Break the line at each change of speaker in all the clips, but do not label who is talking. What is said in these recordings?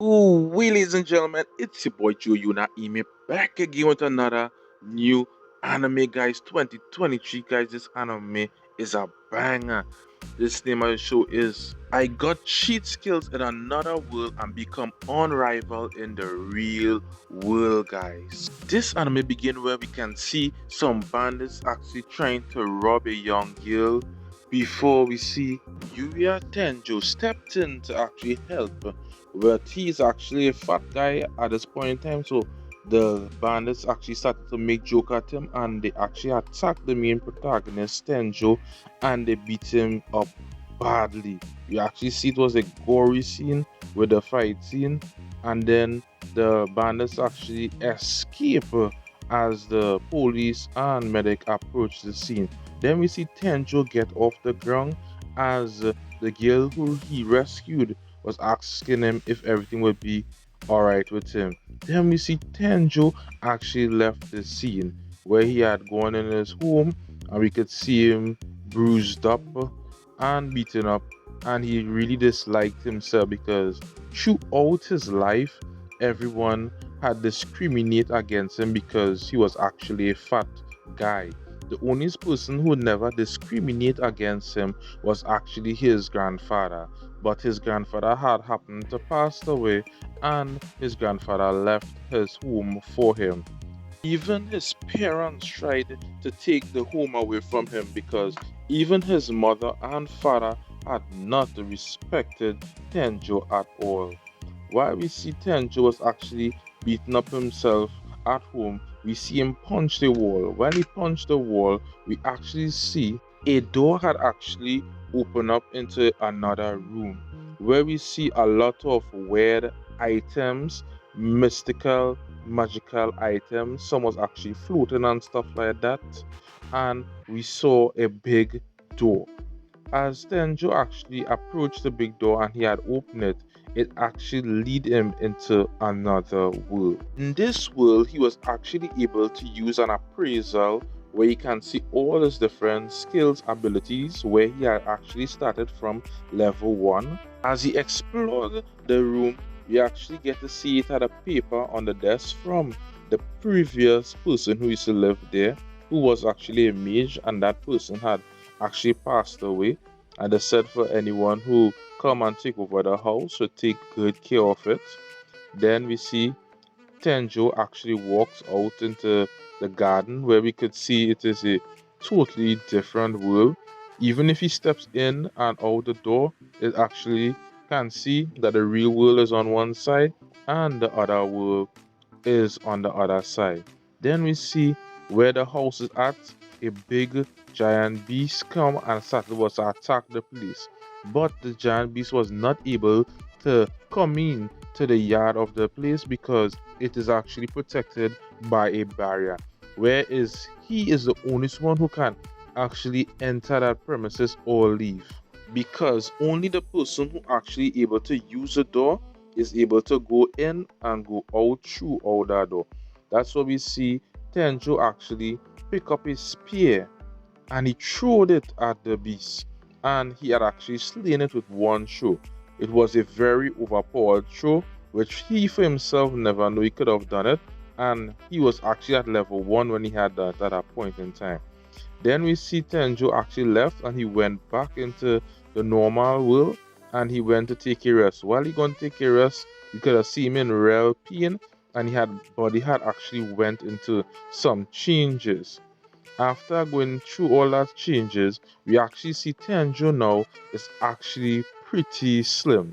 Ooh, ladies and gentlemen, it's your boy Joe Yuna Ime back again with another new anime, guys. 2023, guys. This anime is a banger. This name of the show is I Got Cheat Skills in Another World and Become Unrivaled in the Real World, guys. This anime begins where we can see some bandits actually trying to rob a young girl before we see Yuya Tenjo stepped in to actually help, but he's actually a fat guy at this point in time. So the bandits actually started to make joke at him, and they actually attacked the main protagonist Tenjo, and they beat him up badly. You actually see it was a gory scene with the fight scene, and then the bandits actually escape as the police and medic approach the scene. Then we see Tenjo get off the ground as the girl who he rescued was asking him if everything would be alright with him. Then we see Tenjo actually left the scene where he had gone in his home, and we could see him bruised up and beaten up, and he really disliked himself because throughout his life everyone had discriminated against him because he was actually a fat guy. The only person who never discriminated against him was actually his grandfather, but his grandfather had happened to pass away, and his grandfather left his home for him. Even his parents tried to take the home away from him because even his mother and father had not respected Tenjo at all. While we see Tenjo was actually beating up himself at home, we see him punch the wall. When he punched the wall, we actually see a door had actually opened up into another room where we see a lot of weird items, mystical, magical items. Some was actually floating and stuff like that. And we saw a big door. As Tenjo actually approached the big door and he had opened it, it actually lead him into another world. In this world, he was actually able to use an appraisal where he can see all his different skills, abilities, where he had actually started from level 1. As he explored the room, we actually get to see it had a paper on the desk from the previous person who used to live there, who was actually a mage, and that person had actually passed away. And they said for anyone who come and take over the house to take good care of it. Then we see Tenjo actually walks out into the garden where we could see it is a totally different world. Even if he steps in and out the door, it actually can see that the real world is on one side and the other world is on the other side. Then we see where the house is at. A big giant beast come and started was to attack the place. But the giant beast was not able to come in to the yard of the place because it is actually protected by a barrier. Whereas he is the only one who can actually enter that premises or leave. Because only the person who actually able to use the door is able to go in and go out through all that door. That's what we see Tenjo actually pick up his spear and he threw it at the beast. And he had actually slain it with one throw. It was a very overpowered throw, which he for himself never knew he could have done it. And he was actually at level 1 when he had that at that point in time. Then we see Tenjo actually left and he went back into the normal world and he went to take a rest. While he going to take a rest, you could have seen him in real pain, and he had body had actually went into some changes. After going through all that changes, we actually see Tenjo now is actually pretty slim.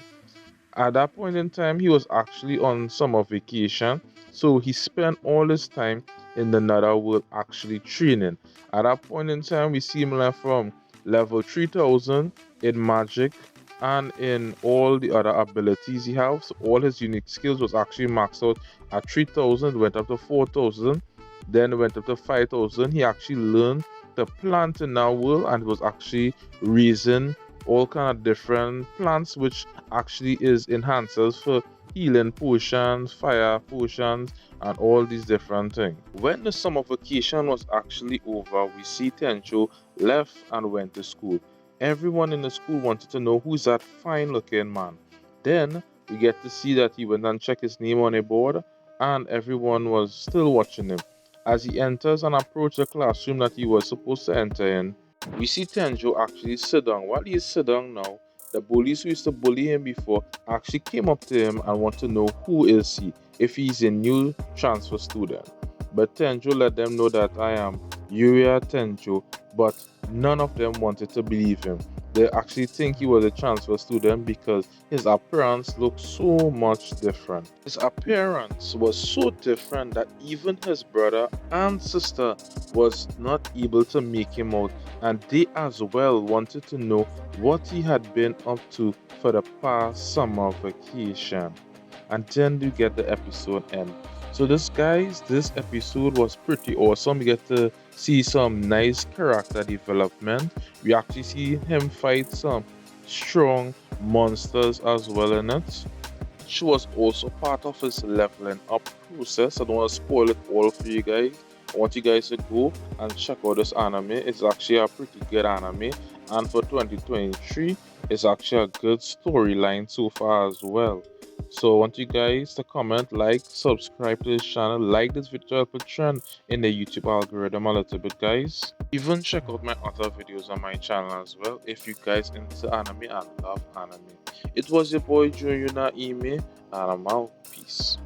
At that point in time, he was actually on summer vacation, so he spent all his time in the nether world actually training. At that point in time, we see him left from level 3000 in magic and in all the other abilities he has. So all his unique skills was actually maxed out at 3000, went up to 4000, then went up to 5000. He actually learned to plant in our world and was actually raising all kind of different plants, which actually is enhancers for healing potions, fire potions, and all these different things. When the summer vacation was actually over, we see Tencho left and went to school. Everyone in the school wanted to know who's that fine looking man. Then We get to see that he went and checked his name on a board, and everyone was still watching him. As he enters and approaches the classroom that he was supposed to enter in, we see Tenjo actually sit down. While he is sit down now, the bullies who used to bully him before actually came up to him and want to know who is he, if he's a new transfer student. But Tenjo let them know that I am Yuria Tenjo, but none of them wanted to believe him. They actually think he was a transfer student because his appearance looked so much different. His appearance was so different that even his brother and sister was not able to make him out, and they as well wanted to know what he had been up to for the past summer vacation. And then you get the episode end. So this episode was pretty awesome. We get to see some nice character development. We actually see him fight some strong monsters as well in it. Which was also part of his leveling up process. I don't want to spoil it all for you guys. I want you guys to go and check out this anime. It's actually a pretty good anime, and for 2023, it's actually a good storyline so far as well. So I want you guys to comment, like, subscribe to this channel, like this video to help it trend in the YouTube algorithm a little bit, guys. Even check out my other videos on my channel as well if you guys into anime and love anime. It was your boy Joe Yuna Ime, and I'm out. Peace.